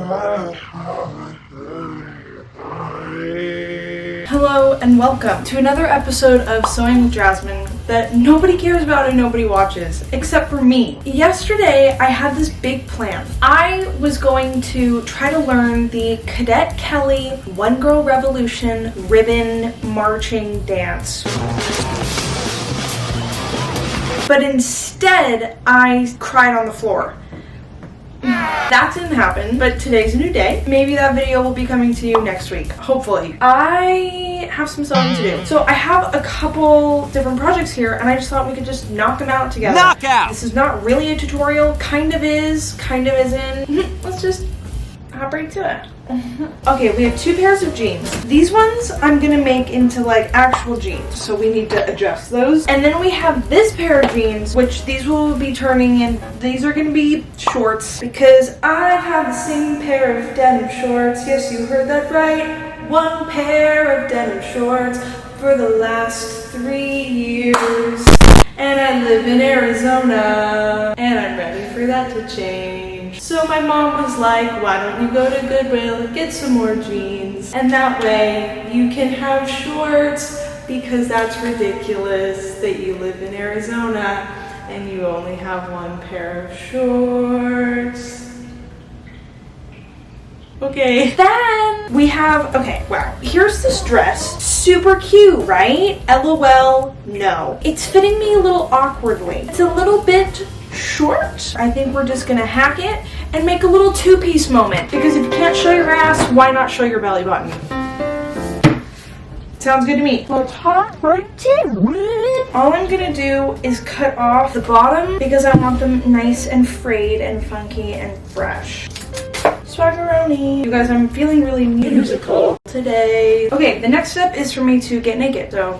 Hello and welcome to another episode of Sewing with Jasmine that nobody cares about and nobody watches, except for me. Yesterday, I had this big plan. I was going to try to learn the Cadet Kelly One Girl Revolution ribbon marching dance. But instead, I cried on the floor. That didn't happen, but today's a new day. Maybe that video will be coming to you next week, hopefully. I have some sewing to do. So I have a couple different projects here, and I just thought we could just knock them out together. Knockout! This is not really a tutorial, kind of is, kind of isn't. Let's just hop right to it. Okay, we have two pairs of jeans. These ones I'm gonna make into like actual jeans, so we need to adjust those. And then we have this pair of jeans, which these will be turning in. These are gonna be shorts because I have the same pair of denim shorts. Yes, you heard that right. One pair of denim shorts for the last 3 years. And I live in Arizona, and I'm ready for that to change. So my mom was like, why don't you go to Goodwill and get some more jeans? And that way you can have shorts, because that's ridiculous that you live in Arizona and you only have one pair of shorts. Okay. Then we have, okay, wow. Here's this dress. Super cute, right? LOL, no. It's fitting me a little awkwardly. It's a little bit short. I think we're just gonna hack it and make a little two-piece moment. Because if you can't show your ass, why not show your belly button? Sounds good to me. All I'm gonna do is cut off the bottom because I want them nice and frayed and funky and fresh. Swaggeroni. You guys, I'm feeling really musical today. Okay, the next step is for me to get naked, so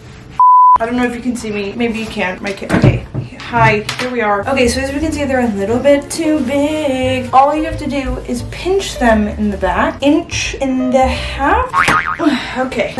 I don't know if you can see me. Maybe you can. Okay, hi, here we are. Okay, so as we can see, they're a little bit too big. All you have to do is pinch them in the back, 1.5 inches. Okay.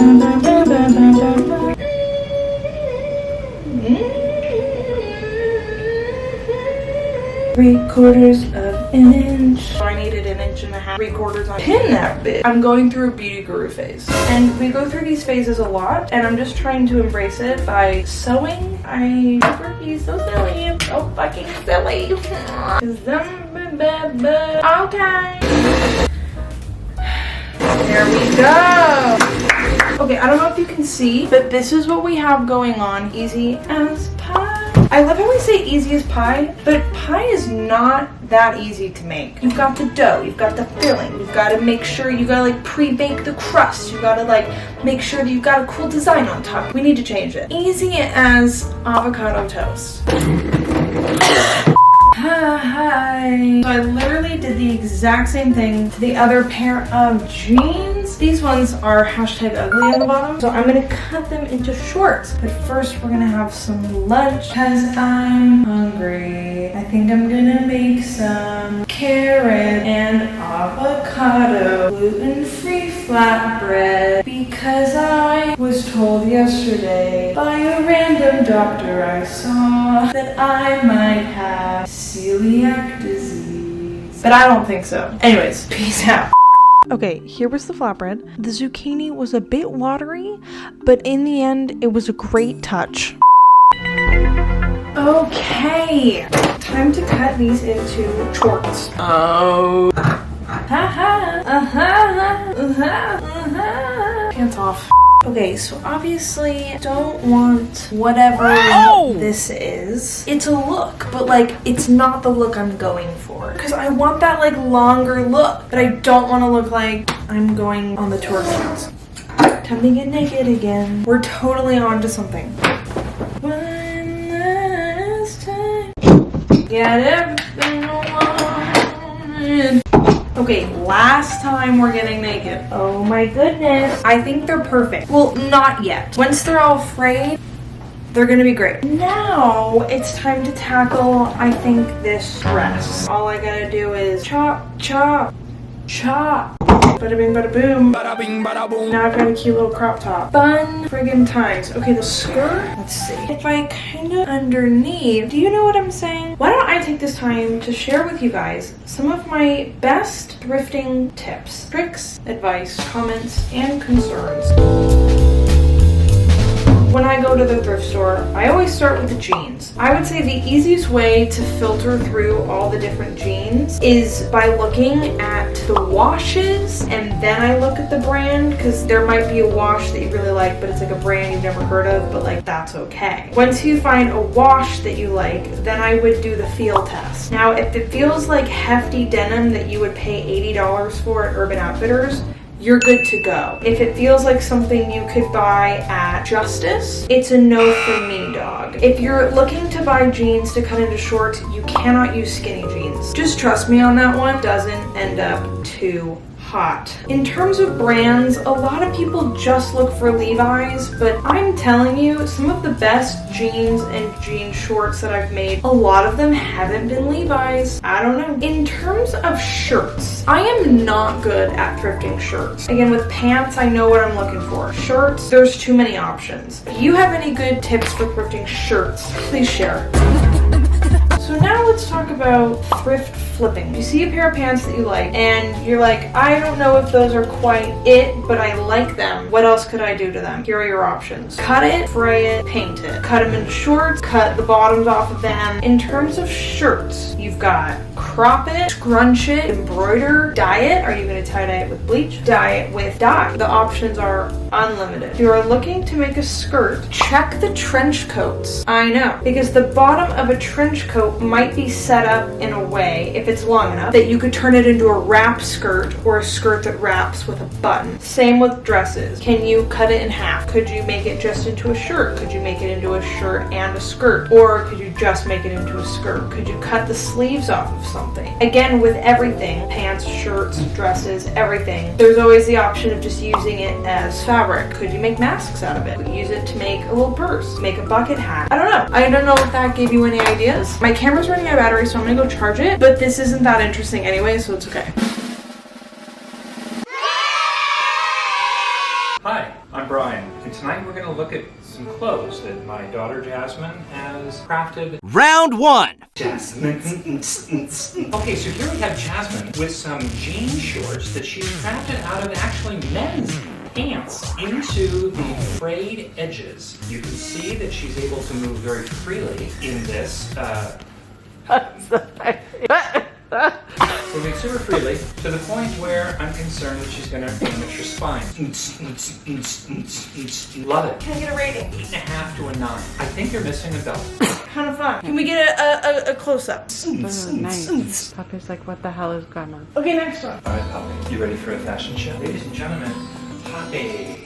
3/4 of an inch. So I needed 1.5 inches. 3/4 on. Pin that bit. I'm going through a beauty guru phase. And we go through these phases a lot, and I'm just trying to embrace it by sewing. I never be so silly. I'm so fucking silly. Okay. There we go. Okay, I don't know if you can see, but this is what we have going on. Easy as pie. I love how we say easy as pie, but pie is not that easy to make. You've got the dough, you've got the filling, you've got to make sure you gotta like pre-bake the crust, you gotta like make sure that you've got a cool design on top. We need to change it. Easy as avocado toast. Hi. So I literally did the exact same thing to the other pair of jeans. These ones are #ugly on the bottom. So I'm gonna cut them into shorts. But first we're gonna have some lunch because I'm hungry. I think I'm gonna make some carrot and avocado gluten-free flatbread because I was told yesterday by a random doctor I saw that I might have celiac disease. But I don't think so. Anyways, peace out. Okay, here was the flatbread. The zucchini was a bit watery, but in the end, it was a great touch. Okay, time to cut these into shorts. Oh. Pants off. Okay, so obviously don't want whatever this is. It's a look, but like it's not the look I'm going for. Because I want that like longer look, but I don't want to look like I'm going on the tour grounds. Time to get naked again. We're totally on to something. One last time. Get everything I wanted. Okay, last time we're getting naked. Oh my goodness. I think they're perfect. Well, not yet. Once they're all frayed, they're gonna be great. Now it's time to tackle, I think, this dress. All I gotta do is chop, chop, chop. Bada bing, bada boom. Bada bing, bada boom. Now I've got a cute little crop top. Fun friggin' times. Okay, the skirt. Let's see. If I kind of underneath, do you know what I'm saying? Why don't I take this time to share with you guys some of my best thrifting tips, tricks, advice, comments, and concerns. When I go to the thrift store, I always start with the jeans. I would say the easiest way to filter through all the different jeans is by looking at the washes, and then I look at the brand, because there might be a wash that you really like, but it's like a brand you've never heard of, but like that's okay. Once you find a wash that you like, then I would do the feel test. Now, if it feels like hefty denim that you would pay $80 for at Urban Outfitters, you're good to go. If it feels like something you could buy at Justice, it's a no for me, dog. If you're looking to buy jeans to cut into shorts, you cannot use skinny jeans. Just trust me on that one. Doesn't end up too hot. In terms of brands, a lot of people just look for Levi's, but I'm telling you, some of the best jeans and jean shorts that I've made, a lot of them haven't been Levi's. I don't know. In terms of shirts, I am not good at thrifting shirts. Again, with pants, I know what I'm looking for. Shirts, there's too many options. If you have any good tips for thrifting shirts, please share. So now let's talk about thrift flipping. You see a pair of pants that you like, and you're like, I don't know if those are quite it, but I like them. What else could I do to them? Here are your options. Cut it, fray it, paint it. Cut them into shorts, cut the bottoms off of them. In terms of shirts, you've got crop it, scrunch it, embroider, dye it. Are you going to tie-dye it with bleach? Dye it with dye. The options are unlimited. If you are looking to make a skirt, check the trench coats. I know, because the bottom of a trench coat might be set up in a way, if it's long enough, that you could turn it into a wrap skirt or a skirt that wraps with a button. Same with dresses. Can you cut it in half? Could you make it just into a shirt? Could you make it into a shirt and a skirt? Or could you just make it into a skirt? Could you cut the sleeves off of something? Again, with everything, pants, shirts, dresses, everything, there's always the option of just using it as fabric. Could you make masks out of it? Use it to make a little purse, make a bucket hat. I don't know. I don't know if that gave you any ideas. My camera's running out of battery, so I'm gonna go charge it, but this isn't that interesting anyway, so it's okay. Hi, I'm Brian, and tonight we're going to look at some clothes that my daughter Jasmine has crafted. Round one. Jasmine. Okay, so here we have Jasmine with some jean shorts that she's crafted out of actually men's pants into the frayed edges. You can see that she's able to move very freely in this. Moving super freely to the point where I'm concerned that she's going to damage her spine. Love it. Can I get a rating? 8.5 to a 9. I think you're missing a belt. Kind of fun. Can we get a close-up? Nice. Puppy's like, what the hell is going on? Okay, next one. All right, Poppy, you ready for a fashion show? Ladies and gentlemen, Poppy.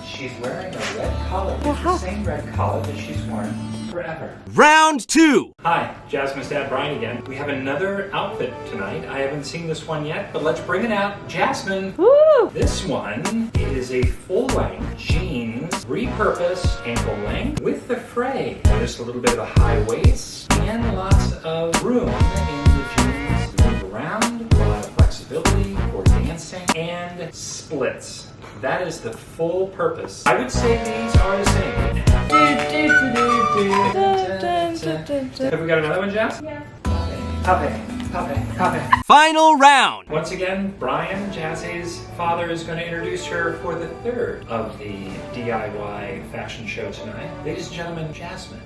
She's wearing a red collar. It's the same red collar that she's worn forever. Round two. Hi, Jasmine's dad Brian again. We have another outfit tonight. I haven't seen this one yet, but let's bring it out. Jasmine. Woo! This one is a full-length jeans, repurposed ankle length with the fray. Notice a little bit of a high waist and lots of room in the jeans to move around, a lot of flexibility for dancing, and splits. That is the full purpose. I would say these are the same right now. Have we got another one, Jess? Yeah. Poppy. Final round. Once again, Brian, Jazzy's father, is going to introduce her for the third of the DIY fashion show tonight. Ladies and gentlemen, Jasmine.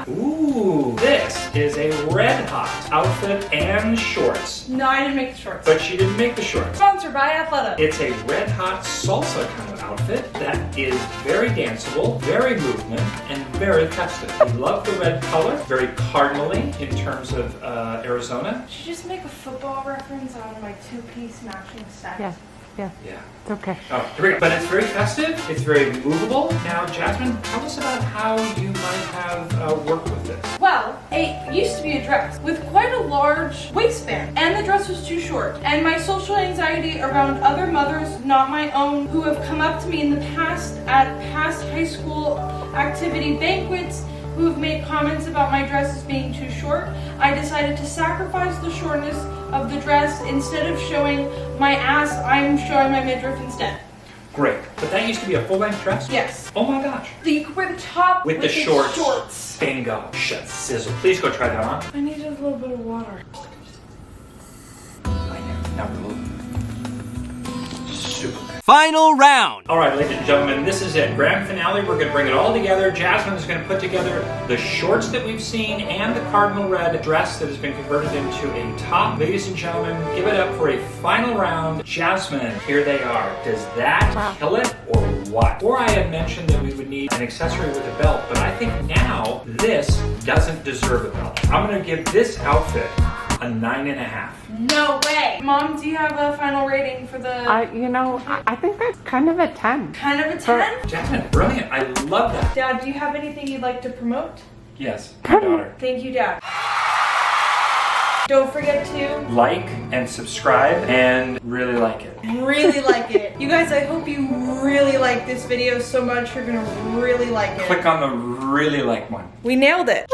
Ooh, this is a red hot outfit and shorts. No, I didn't make the shorts. But she didn't make the shorts. Sponsored by Athleta. It's a red hot salsa kind of outfit that is very danceable, very movement, and very festive. We love the red color, very cardinally in terms of Arizona. Should you just make a football reference on my two-piece matching set? Yeah. Yeah. It's okay. Oh, great. But it's very festive. It's very movable. Now, Jasmine, tell us about how you might have worked with this. Well, it used to be a dress with quite a large waistband, and the dress was too short. And my social anxiety around other mothers, not my own, who have come up to me in the past at past high school activity banquets, who have made comments about my dresses being too short, I decided to sacrifice the shortness of the dress. Instead of showing my ass, I'm showing my midriff instead. Great. But that used to be a full-length dress? Yes. Oh my gosh. You could wear the top With the shorts. shorts. Bingo. Shit, sizzle. Please go try that on. I needed a little bit of water. I know. Now remove. Super. Final round. All right, ladies and gentlemen, this is it. Grand finale. We're going to bring it all together. Jasmine is going to put together the shorts that we've seen and the cardinal red dress that has been converted into a top. Ladies and gentlemen, give it up for a final round. Jasmine, here they are. Does that kill it or what? Or I had mentioned that we would need an accessory with a belt, but I think now this doesn't deserve a belt. I'm going to give this outfit a 9.5. No way. Mom, do you have a final rating for the... I think that's kind of a 10. Kind of a 10? Jasmine, brilliant. I love that. Dad, do you have anything you'd like to promote? Yes, my daughter. Thank you, Dad. Don't forget to Like and subscribe and really like it. really like it. You guys, I hope you really like this video so much. You're gonna really like it. Click on the really like one. We nailed it.